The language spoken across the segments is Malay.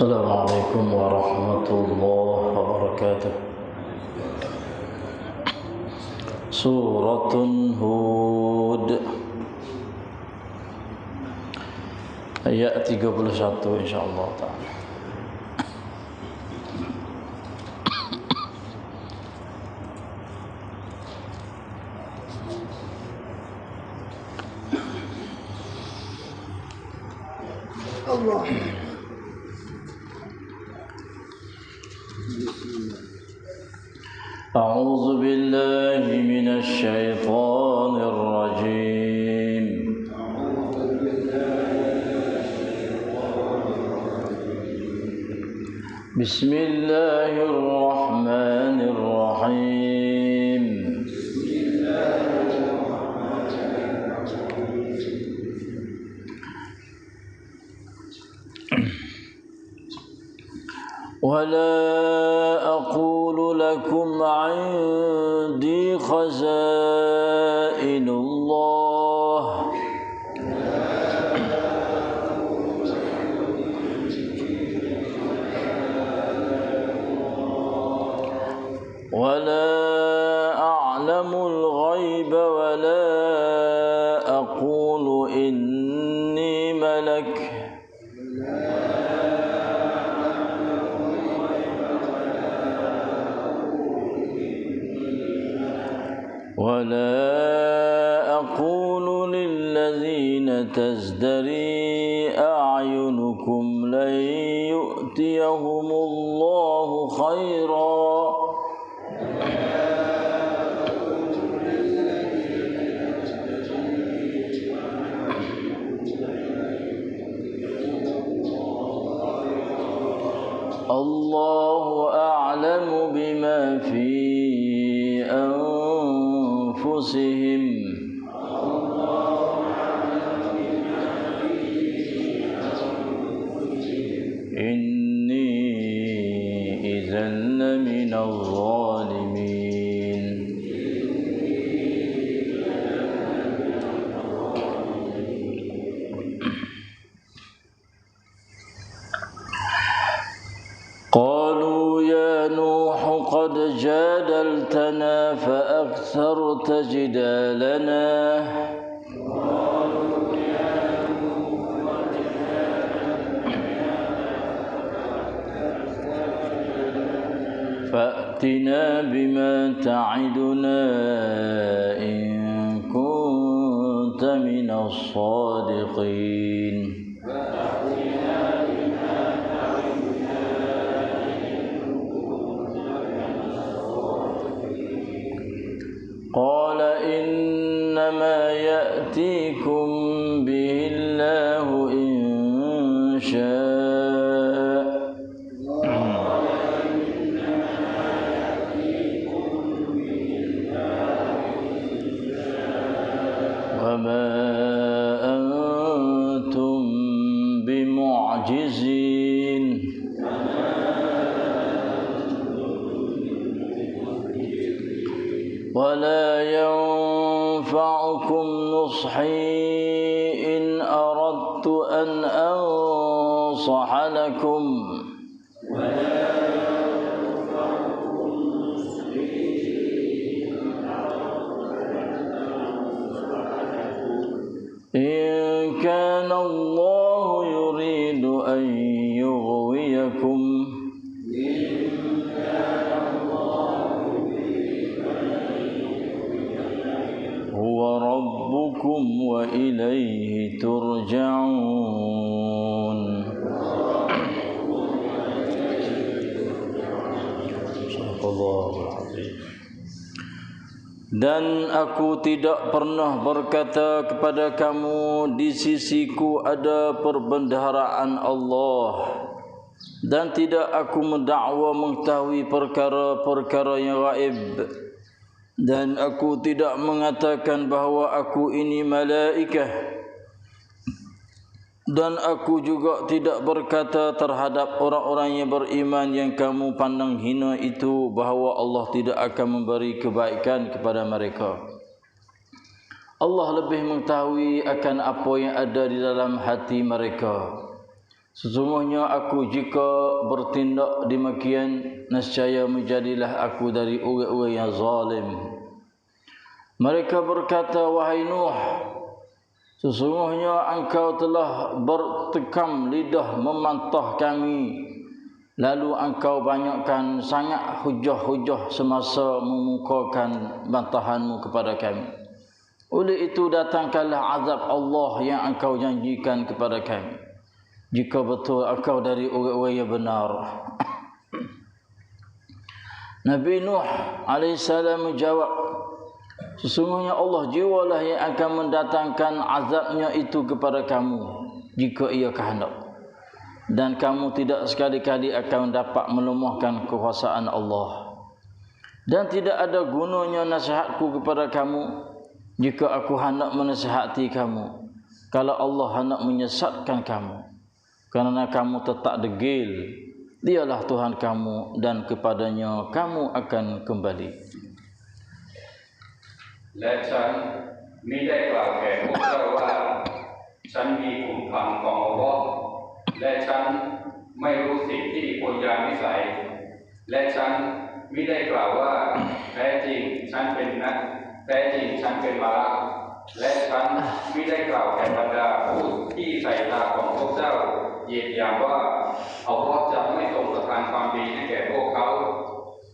السلام عليكم ورحمة الله وبركاته. سورة هود ayat 31 insyaallah ta'ala. Allah. أعوذ بالله من الشيطان الرجيم. بسم الله الرحمن الرحيم. ولا أقول لكم عندي خزائن الله ولا أعلم الغيب ولا أقول إني ملك ولا أقول للذين تزدري أعينكم لن يؤتيهم الله خيرا الله أعلم بما في أنفسهم إني إذا لمن الظالمين. قالوا يا نوح قد جادلتنا فأكثرت جدالنا فأتنا بما تعدنا إن كنت من الصادقين. قال إنما يأتيكم به الله إن شاء وما أنتم بمعجزين ولا ينفعكم نصحي إن أردت أن أنصح لكم إن كان الله يريد أن يغويكم هو ربكم وإليه ترجعون. Dan aku tidak pernah berkata kepada kamu di sisiku ada perbendaharaan Allah, dan tidak aku mendakwa mengetahui perkara-perkara yang gaib, dan aku tidak mengatakan bahawa aku ini malaikah, dan aku juga tidak berkata terhadap orang-orang yang beriman yang kamu pandang hina itu bahawa Allah tidak akan memberi kebaikan kepada mereka. Allah lebih mengetahui akan apa yang ada di dalam hati mereka. Sesungguhnya aku jika bertindak demikian, nescaya menjadilah aku dari orang-orang yang zalim. Mereka berkata, wahai Nuh, sesungguhnya engkau telah bertekam lidah memantah kami, lalu engkau banyakkan sangat hujah-hujah semasa memukakan bantahanmu kepada kami. Oleh itu datangkanlah azab Allah yang engkau janjikan kepada kami, jika betul engkau dari orang-orang yang benar. Nabi Nuh AS menjawab, sesungguhnya Allah jiwalah yang akan mendatangkan azabnya itu kepada kamu jika ia kehendak. Dan kamu tidak sekali-kali akan dapat melemahkan kekuasaan Allah. Dan tidak ada gunanya nasihatku kepada kamu jika aku hendak menasihati kamu, kalau Allah hendak menyesatkan kamu. Kerana kamu tetap degil, dialah Tuhan kamu dan kepadanya kamu akan kembali. และฉันมิได้กล่าวแก่พวกเจ้าว่าฉันมีขุนพันธ์ของอัลเลาะห์และฉันไม่รู้สิ่งที่คนยามวิสัยและฉันมิได้กล่าวว่าแท้จริงฉันเป็นนักแท้จริงฉันเป็นมาลาอิกะฮ์และฉันมิได้กล่าวแก่บรรดาผู้ที่ใส่ตาของพวกเจ้าเหยียดหยามว่าอัลเลาะห์จะไม่ทรงประทานความดีให้แก่พวกเขา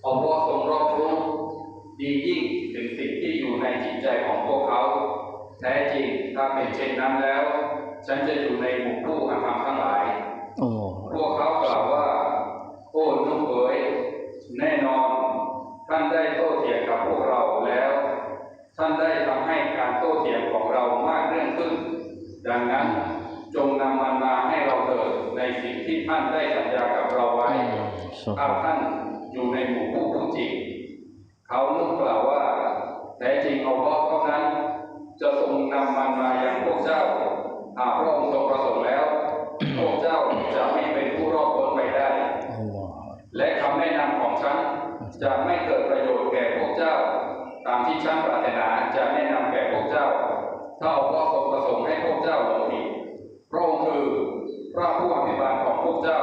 อัลเลาะห์ทรงรอบรู้ดียิ่งถึงสิ่งที่อยู่ในจิตใจของพวกเขาแท้จริงถ้าเป็นเช่นนั้นแล้วฉันจะอยู่ในหมู่ผู้อธรรมทั้งหลายพวกเขากล่าวว่าโอ้นุ๊กเอ๋ยแน่นอนท่านได้โต้เถียงกับพวกเราแล้วท่านได้ทำให้การโต้เถียงของเรามากเรื่องขึ้นดังนั้นจงนำมันมาให้เราเถิดในสิ่งที่ท่านได้สัญญากับเราไว้ถ้าท่านอยู่ในหมู่ผู้พูดจริงเขานุ่งกล่าวว่าแท้จริงอัลเลาะห์เท่านั้นจะทรงนำมันมายังพวกเจ้าหากพระองค์ทรงประสงค์แล้วพวกเจ้าจะไม่เป็นผู้รอดพ้นไปได้และคำแนะนำของฉันจะไม่เกิดประโยชน์แก่พวกเจ้าตามที่ฉันปรารถนาจะแนะนำแก่พวกเจ้าถ้าอัลเลาะห์ทรงประสงค์ให้พวกเจ้าหลงผิดพระองค์คือพระผู้อภิบาลของพวกเจ้า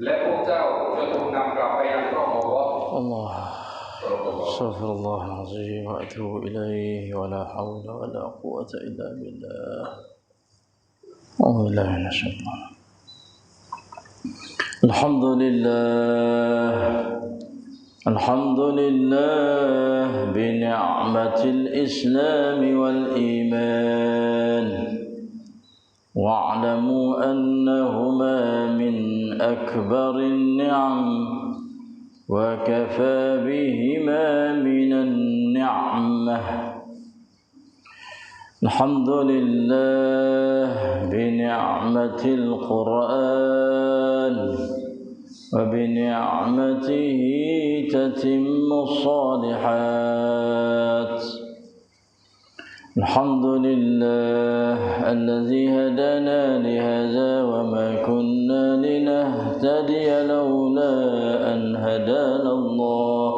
และพวกเจ้าจะถูกนำกลับไปยังพระองค์อัลเลาะห์ أستغفر الله العظيم وأتوب إليه ولا حول ولا قوة إلا بالله. أعوذ بالله من الشيطان. الحمد لله بنعمة الإسلام والإيمان واعلموا أنهما من أكبر النعم وكفى بهما من النعمة. الحمد لله بنعمة القرآن وبنعمته تتم الصالحات. الحمد لله الذي هدانا لهذا وما كنا لنهتدي لولا أن هدانا الله.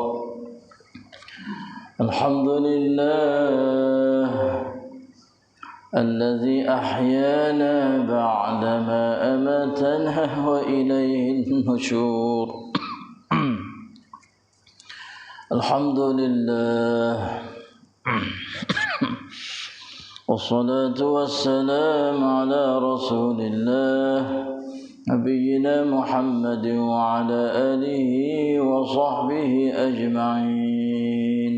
الحمد لله الذي أحيانا بعدما أماتنا وإليه النشور. الحمد لله والصلاة والسلام على رسول الله نبينا محمد وعلى آله وصحبه أجمعين.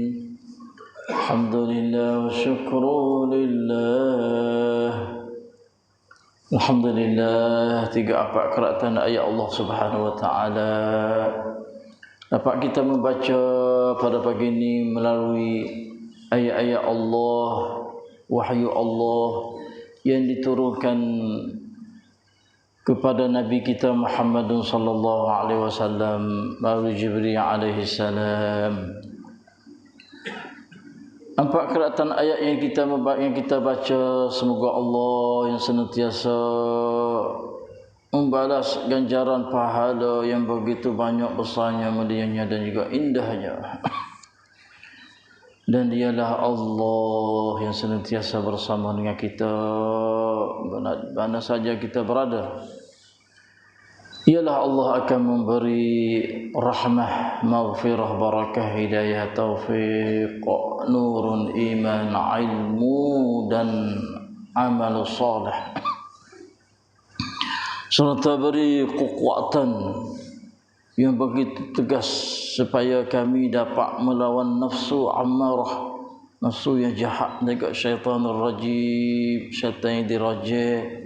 الحمد لله والشكر لله. Alhamdulillah, 3-4 keratan ayat Allah Subhanahu wa taala dapat kita membaca pada pagi ini melalui ayat-ayat Allah, wahyu Allah yang diturunkan kepada Nabi kita Muhammad sallallahu alaihi wasallam melalui Jibril alaihi salam. 4 keratan ayat yang kita baca, semoga Allah yang senantiasa membalas ganjaran pahala yang begitu banyak besarnya, mulianya dan juga indahnya. Dan dialah Allah yang senantiasa bersama dengan kita mana saja kita berada. ialah Allah akan memberi rahmah, maghfirah, barakah, hidayah, taufik, nurun, iman, ilmu dan amal salih, serta beri kekuatan yang begitu tegas supaya kami dapat melawan nafsu ammarah, nafsu yang jahat, juga syaitanur rajim, syaitan yang dirajim,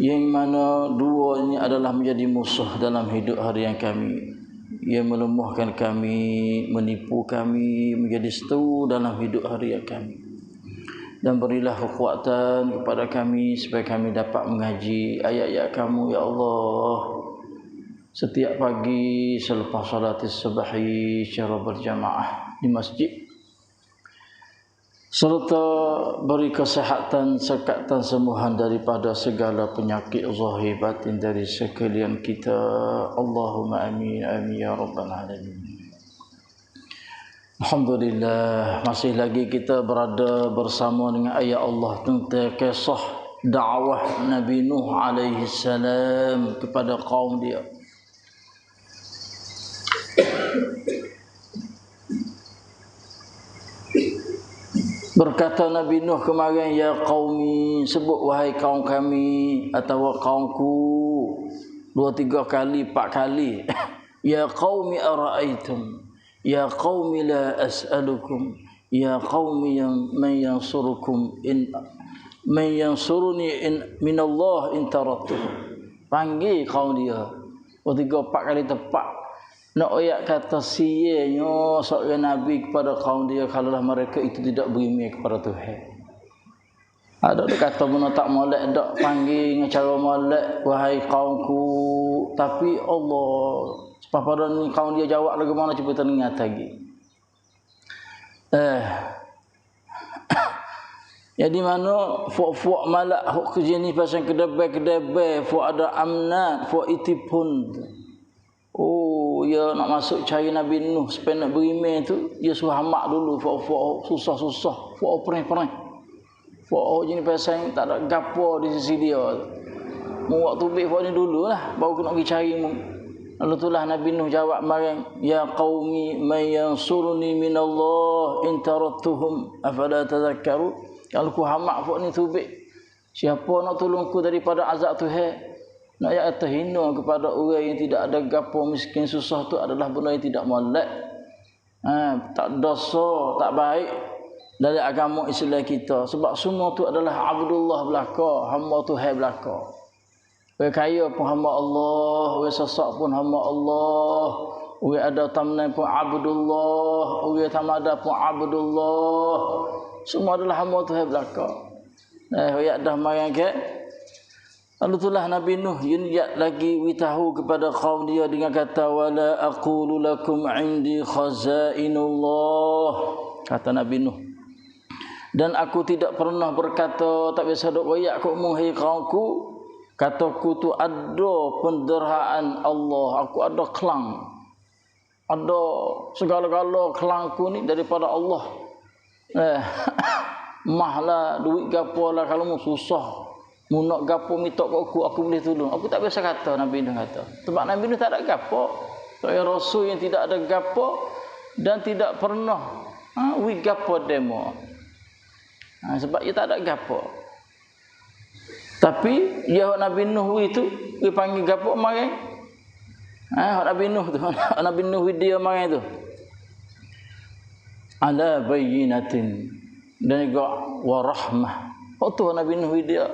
yang mana dua ini adalah menjadi musuh dalam hidup harian kami, yang melemahkan kami, menipu kami, menjadi seteru dalam hidup harian kami. Dan berilah kekuatan kepada kami supaya kami dapat mengaji ayat-ayat kamu, ya Allah, setiap pagi selepas salat subahi secara berjamaah di masjid, serta beri kesehatan, sekatan, sembuhan daripada segala penyakit zahir batin dari sekalian kita. Allahumma amin, amin ya rabbal alamin. Alhamdulillah, masih lagi kita berada bersama dengan ayat Allah tentang kisah dakwah Nabi Nuh alaihi salam kepada kaum dia. Berkata Nabi Nuh kemarin, ya qaumi, sebut wahai kaum kami atau kaumku 2-3 kali, 4 kali. Ya qaumi ara'aitum, ya qaumi la as'alukum, ya qaumi man yansurukum in man yansuruni in minallah in tarattu. Panggil kaum dia 3-4 kali tepat. Nak ayat kata sianya seorang Nabi kepada kaum dia kalaulah mereka itu tidak beriman kepada Tuhan. Ada kata benda tak molek dak panggil dengan cara molek, wahai kaumku, tapi Allah sebab pada ni kaum dia jawab lagu mana cuba teringat lagi. Jadi mana fuak malak hok kerja ni pasal kedai-kedai, fuak ada amnat, fuak itipun. Oh, ya nak masuk cari Nabi Nuh supaya nak beriman tu, dia suruh hamak dulu, fuak susah-susah, fuak perang-perang. Fuak jenis pasal tak ada gapo di sisi dia. Mu waktu baik fuak ni dululah, baru kena pergi cari mu. Lalu itulah Nabi Nuh jawab marang, ya qaumi may yansuruni minallah in tarattuhum afala tadhakkaru. Kalau ku hamak fuak ni tubik, siapa nak tolongku daripada azab Tuhan? Nak ayat terhina kepada orang yang tidak ada gapo, miskin susah tu adalah benda yang tidak molek. Tak dosa, tak baik dari agama Islam kita. Sebab semua tu adalah abdullah belaka, hamba Tuhan belaka. Orang kaya pun hamba Allah, orang sesak pun hamba Allah, orang ada tamnan pun abdullah, orang tamada pun abdullah. Semua adalah hamba Tuhan belaka. Ayat dah marang ke. Lalu itulah Nabi Nuh yunjak lagi witahu kepada kaum dia dengan kata, wala aqulu lakum indi khazainullah, kata Nabi Nuh, dan aku tidak pernah berkata, tak biasa dok royak aku muhai kaumku, kataku tu ada penderhaan Allah, aku ada kelang, ada segala-gala kelangku ni daripada Allah. Mahlah duit gapo lah kalau mu susah, mu nak gapo minta kat aku boleh tolong. Aku tak biasa kata, Nabi Nuh kata. Sebab Nabi Nuh tak ada gapo. Seorang rasul yang tidak ada gapo dan tidak pernah wi gapo demo. Sebab dia tak ada gapo. Tapi dia Nabi Nuh itu dia panggil gapo mari. Nabi Nuh tu, Nabi Nuh dia mari tu. Ala bayyinatin dan juga warahmah. Waktu Nabi Nuh dia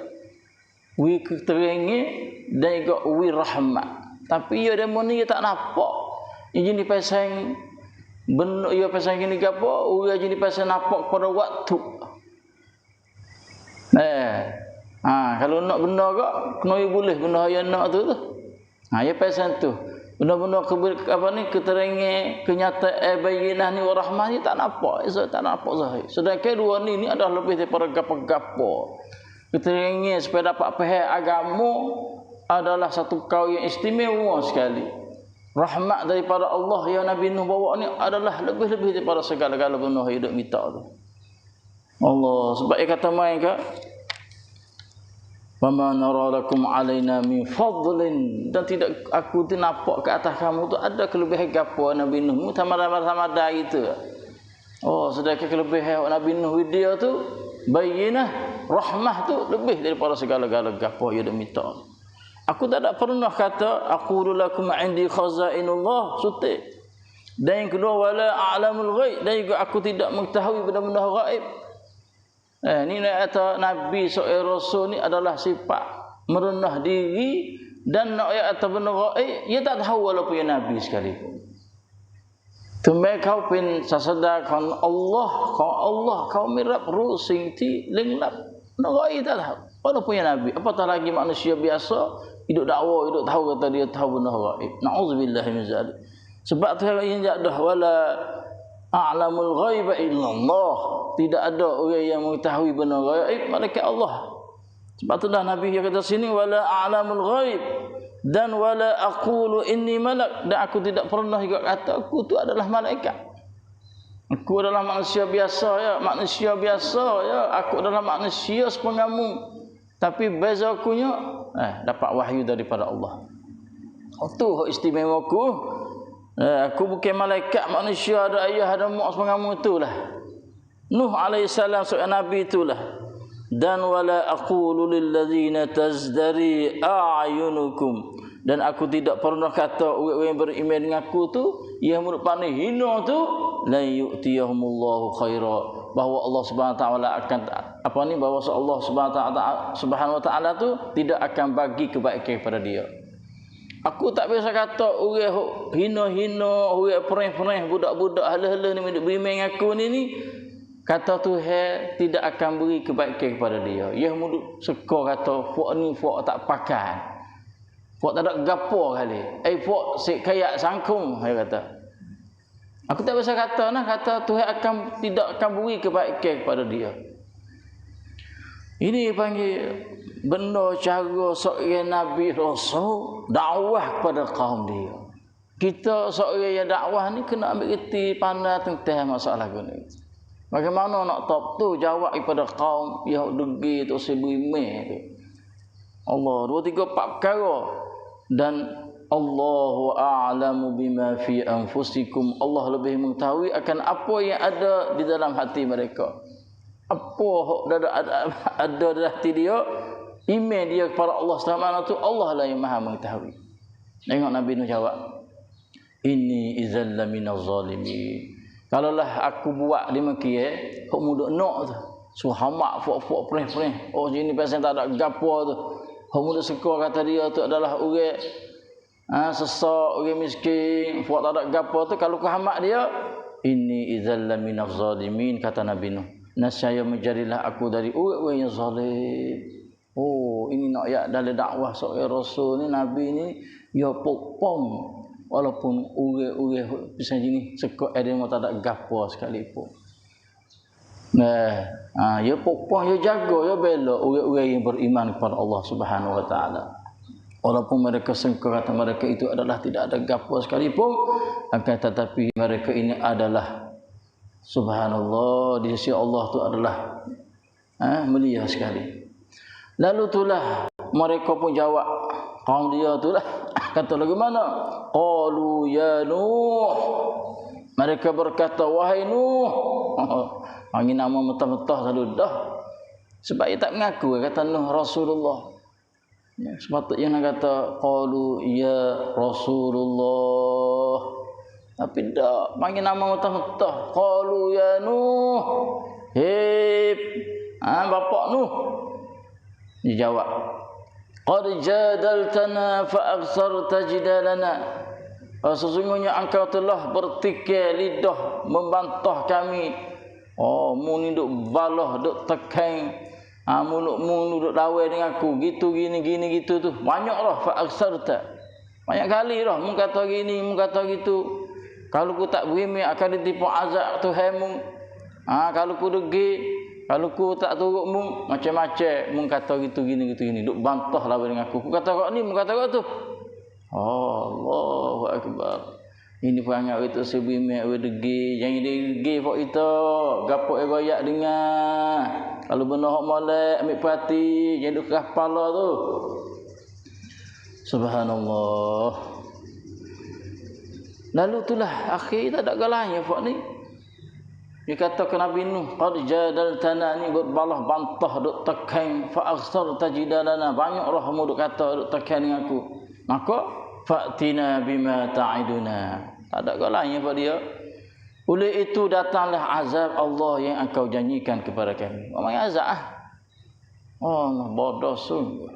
wi keterengi dan juga wi rahmat. Tapi ia demo ni dia tak nampak. Ini jenis pasang benda ia pasang gini gapo, ia jenis pasang nampak pada waktu. Kalau nak benda kak kena boleh benda yang nak tu. Ia pasang tu. Benda-benda keterangan kenyataan bayinah ni warahmah ni tak nampak, tak nampak zahir. Sedangkan dua ni adalah lebih daripada gapo-gapo. Keterangan supaya dapat faham agama adalah satu kaum yang istimewa sekali. Rahmat daripada Allah yang Nabi Nuh bawa ni adalah lebih-lebih daripada segala-gala benda hidup kita tu. Allah sebab dia kata mereka wa ma nara lakum alaina min fadlin, dan tidak aku tu nampak ke atas kamu tu ada kelebihan gapo Nabi Nuh sama itu. Oh, sedangkan kelebihan Nabi Nuh dia tu bayyinah, rahmah tu lebih daripada segala-gala gapo yang dia minta. Aku tak ada pernah kata aqulu lakum indi khazainullah sutik. Dan yang kedua wala a'lamul ghaib, dan juga aku tidak mengetahui benda-benda gaib. Ni nak kata Nabi seorang Rasul ni adalah sifat merendah diri, dan nak ayat atau benda gaib ia tak tahu walaupun ia Nabi sekalipun. Tumai kau pin sasada kan Allah kau mirap rusing ti lenglap nak gaib tak tahu walaupun ia Nabi, apatah lagi manusia biasa hidup dakwah hidup tahu kata dia tahu benda gaib. Nauzubillah min zalik. Sebab tu yang dah wala a'lamul ghaiba illallah, tidak ada orang yang mengetahui benda gaib malaikat Allah. Sebab tu dah Nabi yang kata sini wala a'lamul ghaib dan wala aqulu inni malak, dan aku tidak pernah juga kata aku tu adalah malaikat. Aku adalah manusia biasa ya, aku adalah manusia sepengamu, tapi beza akunya dapat wahyu daripada Allah. Tu istimewaku. Aku bukan malaikat, manusia, ada ayah ada mak sepengamu itulah. Nuh alaihissalam seorang nabi itulah. Dan wala aqulu lil ladzina tazdari a'yunukum, dan aku tidak pernah kata orang yang beriman dengan aku tu yang merupakan hina tu la yu'tiyahumullahu khaira, bahawa Allah Subhanahu wa taala akan bahawa Allah Subhanahu wa taala tu tidak akan bagi kebaikan kepada dia. Aku tak biasa kata orang hina-hina, orang pereh-pereh, budak-budak hala-hala ni beriman dengan aku ni kata Tuhan tidak akan beri kebaikan kepada dia. Ia mulut seka kata fok ni fok tak pakai. Fok tak ada gapo kali. Fok sik kayak sangkung dia kata. Aku tak biasa kata Tuhan tidak akan beri kebaikan kepada dia. Ini panggil benda cara seorang Nabi Rasul dakwah kepada kaum dia. Kita seorang yang dakwah ni kena ambil reti pandai tentang masalah ni. Bagaimana nak top tu jawab kepada kaum yang degi tu seberiman tu. Allah 2 3 4 perkara, dan Allahu a'lamu bima fi anfusikum, Allah lebih mengetahui akan apa yang ada di dalam hati mereka. Apa ada di hati dia, iman dia kepada Allah SWT tu Allah lah yang maha mengetahui. Tengok Nabi Nuh jawab, inni idzal laminaz zalimin. Kalaulah aku buat di Mekah hok muda nak tu suhamak fok pereh-pereh, oh sini pasal tak ada gapo tu, hok muda seka kata dia tu adalah orang sesak, orang miskin, fok tak ada gapo tu, kalau ku hamak dia inni idzal laminaz zalimin, kata Nabi Nuh, nasaya menjadilah aku dari orang yang zalim. Oh, ini nak ayat dalam dakwah seorang Rasul ni, Nabi ni dia pokpong walaupun orang-orang macam ni sekok ada yang tak ada gapo sekalipun. Ya pokpong, ya jaga, ya bela orang-orang yang beriman kepada Allah Subhanahu wa taala. Walaupun mereka sangka kata mereka itu adalah tidak ada gapo sekalipun, akan tetapi mereka ini adalah subhanallah, di sisi Allah tu adalah mulia sekali. Lalu itulah mereka pun jawab, kaum dia itulah kata lagi mana? Qalu ya Nuh. Mereka berkata wahai Nuh. Panggil nama mentah-mentah selalu dah. Sebab dia tak mengaku kata Nuh Rasulullah. Ya, sepatutnya nak kata qalu ya Rasulullah. Tapi tak panggil nama mentah-mentah. Qalu ya Nuh. Hei, bapak Nuh. Dia jawab, qad jadaltana fa aghsarta jidalana. Sesungguhnya engkau telah bertikai lidah membantah kami. Oh, mu ni duk balah, duk tekan, mulut duk lawai dengan aku, gitu gini gitu tu. Banyaklah fa aghsarta. Banyak kali dah mu kata gini, mu kata gitu. Kalau ku tak beriman akan ditipu azab Tuhanmu. Kalau ku degi, kalau ku tak turut mu macam-macam, mu kata gitu gini. Duk bantah lah dengan aku. Ku kata kau ni, mu kata kau tu. Oh, Allahu akbar. Ini perangai itu sebime degi, yang degi pok itu, gapo goyak dengar. Kalau benar hok molek ambil perhati, jadi kerah kepala tu. Subhanallah. Lalu itulah akhir tak ada galanya pok ni. Dia kata ke Nabi Nuh, qad jadaltana ni buat balah bantah duk tekan fa aghsarta jidalana, banyak rahmu duk kata duk tekan dengan aku. Maka fa'tina bima ta'iduna. Tak ada galanya pada dia. Oleh itu datanglah azab Allah yang engkau janjikan kepada kami. Orang azab Allah bodoh sungguh.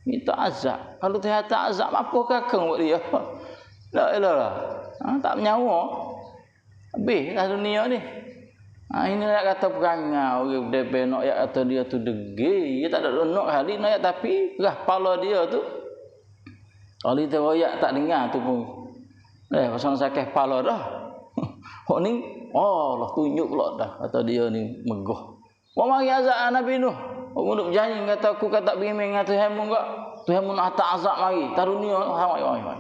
Minta azab. Kalau tak azab apa kakang buat dia? Tak elah. Tak menyawa. Habis dah dunia ni. Ini nak kata perangai orang DP nak ya kata dia tu degi. Dia tak ada nak kali nak tapi lah kepala dia tu. Kalau dia royak tak dengar tu pun. Pasal sakit kepala dah. Hok ni Allah tunjuk pula dah kata dia ni megah. Wa mari azab Nabi Nuh. Orang berjanji kata aku kata bimeng dengan Tuhanmu enggak. Tuhanmu nak tak azab mari. Tarunia hai.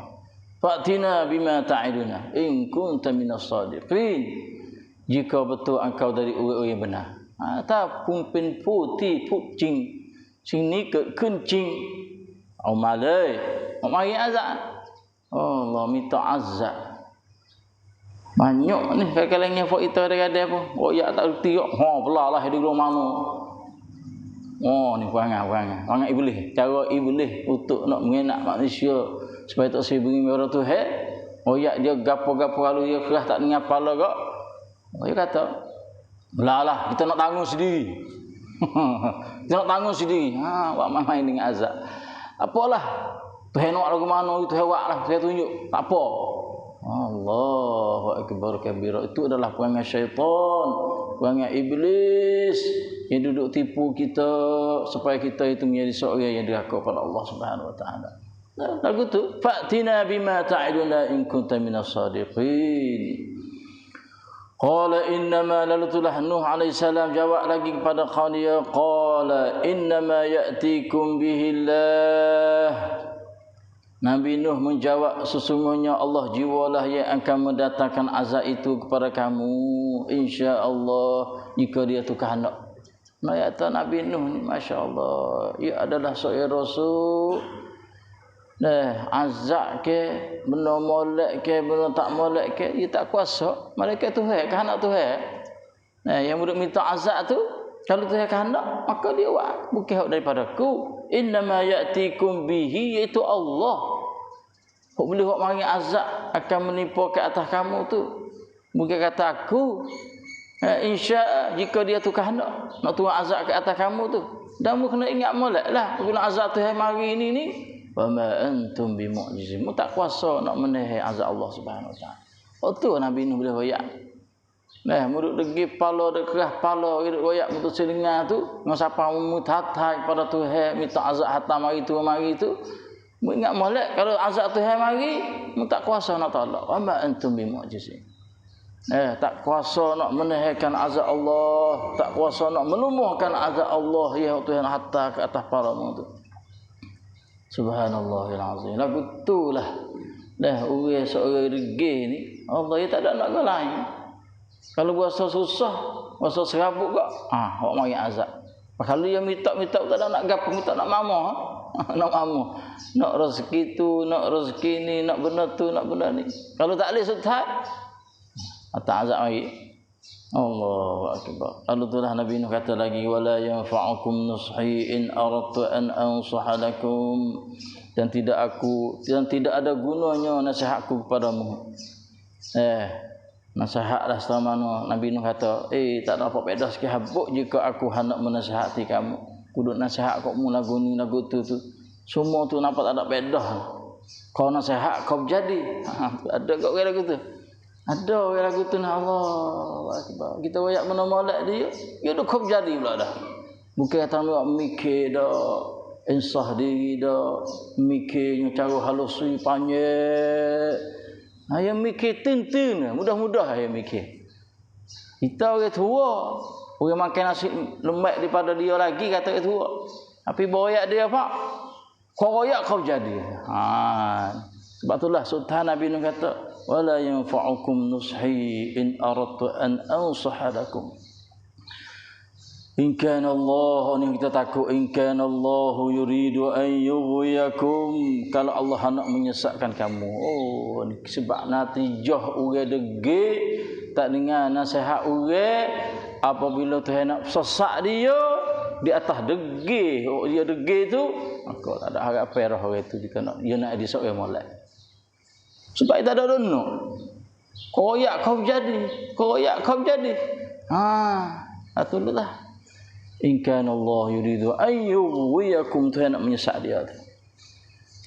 Fa'tina bima ta'iduna in kunta minas sadiqin. Jika betul engkau dari orang yang benar. Ta pumpin putih pucing. Sini ke kencing. Malai. Mari azab. Allah minta azab. Banyak ni kadang-kadang fok itu ada pun. Royak tak reti kok. Belalah di rumah mana. Ni perangai iblis. Cara iblis untuk nak mengenak manusia supaya tak sibuk dengan orang Tuhan. Royak dia gapo-gapo kalau dia keras tak dengar kepala kok. Dia kata, belalah kita nak tanggung sendiri. Kita nak tanggung sendiri. Buat main dengan azab. Apalah. Tuhan nak lagu mana itu hewaklah saya tunjuk. Tak apa. Allahu akbar kabira. Itu adalah perangai syaitan, perangai iblis yang duduk tipu kita supaya kita itu menjadi seorang yang diraka pada Allah Subhanahu wa taala. Lagu tu, fa'tina bima ta'iduna in kunta minas sadiqin. Qala innama lalatulah Nuh alaihi salam jawab lagi kepada kaum dia, qala innama ya'tikum bihillah. Nabi Nuh menjawab, sesungguhnya Allah jiwalah yang akan mendatangkan azab itu kepada kamu insya-Allah jika dia tu kehendak. Ayat Nabi Nuh ni masya-Allah, ia adalah seorang rasul. Azab ke, benda molek ke, benda tak molek ke, dia tak kuasa. Malaikat Tuhan, kehendak Tuhan. Yang murid minta azab tu, kalau Tuhan kehendak, maka dia buat. Bukan daripada aku. Innama ya'tikum bihi, iaitu Allah. Hak boleh hak mari azab akan menimpa ke atas kamu tu. Bukan kata aku. Insya jika dia tu kehendak nak turun azab ke atas kamu tu. Dan mu kena ingat molek lah. Bila azab Tuhan mari ni. Wa ma antum bimu'jizin. Mu tak kuasa nak menahan azab Allah Subhanahu wa taala. Tu Nabi Nuh boleh royak. Muduk degi pala dak kerah pala royak mutus dengar tu, dengan siapa mu tatai pada Tuhan minta azab hatam mari tu. Mu ingat molek kalau azab Tuhan mari, mu tak kuasa nak tolak. Wa ma antum bimu'jizin. Tak kuasa nak menahankan azab Allah, tak kuasa nak melumpuhkan azab Allah ya Tuhan hatta ke atas paramu tu. Subhanallahil azim. Lagu itulah orang seorang reggae ni Allah dia tak ada nak lain. Kalau puasa susah, puasa serabut kok, awak mari azab. Kalau dia minta tak ada nak gapo, minta nak mama, nak mama, nak rezeki tu, nak rezeki ni, nak benda tu, nak benda ni. Kalau tak boleh setat, tak azab mari. Allahu akbar. Lalu itulah Nabi Nuh kata lagi, wala yanfa'ukum nushi in aradtu an ansaha lakum. Dan tidak ada gunanya nasihatku kepadamu. Nasihatlah selama Nabi Nuh kata, tak ada apa beza sikit habuk jika aku hendak menasihati kamu. Kudu nasihat kau mu lagu ni lagu tu. Semua tu nampak tak ada beza. Kau nasihat kau jadi. Ada kau lagu tu. Ada orang lagu tu Allah akbar. Kita royak benda molek dia dah kau jadi pula dah. Bukan kata nak mikir dah, insah diri dah, mikirnya cara halus panjang. Yang mikir tintin, mudah-mudah yang mikir. Kita orang tua, orang makan nasi lembek daripada dia lagi kata orang tua. Tapi boyak dia pak, kau royak kau jadi. Sebab itulah Sultan Nabi Nuh kata, ولا ينفعكم نصحي إن أردت أن أنصح لكم إن كان الله ni kita takut in kana Allah yuridu an yughwiyakum kalau Allah nak menyesatkan kamu. Oh ni sebab natijah orang degil tak dengar nasihat orang apabila Tuhan nak sesat dia di atas degil. Oh dia degil tu maka tak ada harapan orang itu dia nak ada seorang molek. Sebab tak ada dona. Koyak kau jadi. Itulah. In kana Allah yuridu an yughwiyakum Tuhan nak menyesat dia tu.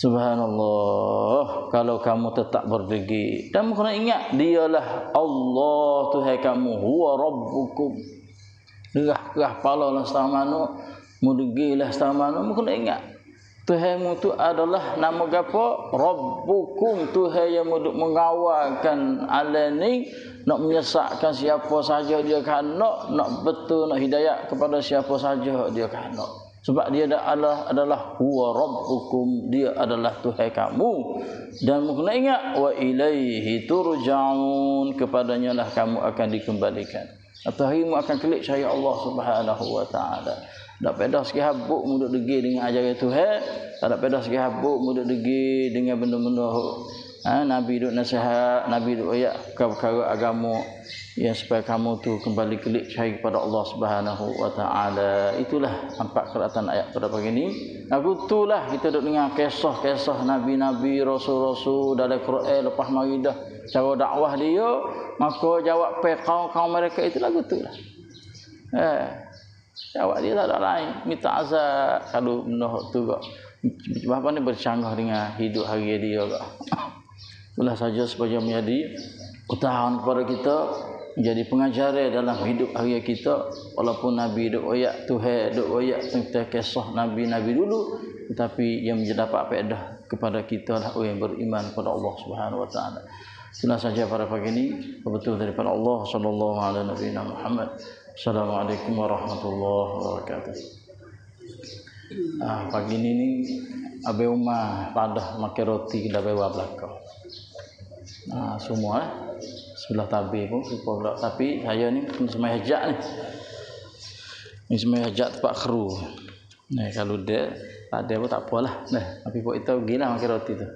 Subhanallah, kalau kamu tetap berdegil dan kena ingat dialah Allah Tuhan kamu, huwa rabbukum. Gerah kepala lah setamana, mu degil lah setamana, mu kena ingat Tuhanmu tu adalah nama gapo? Rabbukum, Tuhan yang mengawalkan alam ni, nak menyesatkan siapa saja dia kehendak, nak betul nak hidayah kepada siapa saja dia kehendak. Sebab dia adalah huwa rabbukum, dia adalah Tuhan kamu. Dan kena ingat wa ilaihi turja'un, kepadanya lah kamu akan dikembalikan. Atau harimu akan kelik cahaya Allah Subhanahu wa taala. Tak pedah sikit habuk mudah degil dengan ajaran Tuhan, tak pedah sikit habuk mudah degil dengan benda-benda Nabi duk nasihat, Nabi duk ayat perkara agama yang supaya kamu tu kembali kelik cahaya kepada Allah Subhanahu wa taala. Itulah empat keratan ayat pada pagi ni. Aku itulah kita duk dengar kisah-kisah nabi-nabi, rasul-rasul dalam Quran lepas mari dah cara dakwah dia, maka jawab pe kaum mereka itu lagu itulah. Jawab dia tak ada lain, minta azab kalau benda tu kok. Apa ni bercanggah dengan hidup hari dia kok. Itulah saja supaya menjadi utahan kepada kita, menjadi pengajaran dalam hidup hari kita. Walaupun Nabi duk ayat Tuhan, duk ayat tentang kisah Nabi-Nabi dulu, tetapi yang mendapat faedah kepada kita lah orang yang beriman kepada Allah Subhanahu wa taala. Itulah saja pada pagi ini, betul daripada Allah sallallahu alaihi Muhammad. Assalamualaikum warahmatullahi wabarakatuh. Pagi ini ni Abi Umar padah makan roti kita bawa belakang. Semua sebelah tabir pun pula, tapi saya ni semai hajat ni. Ni semai hajat tempat kru. Nah, kalau dia tak ada pun tak apalah. Nah, tapi buat itu gila makan roti tu.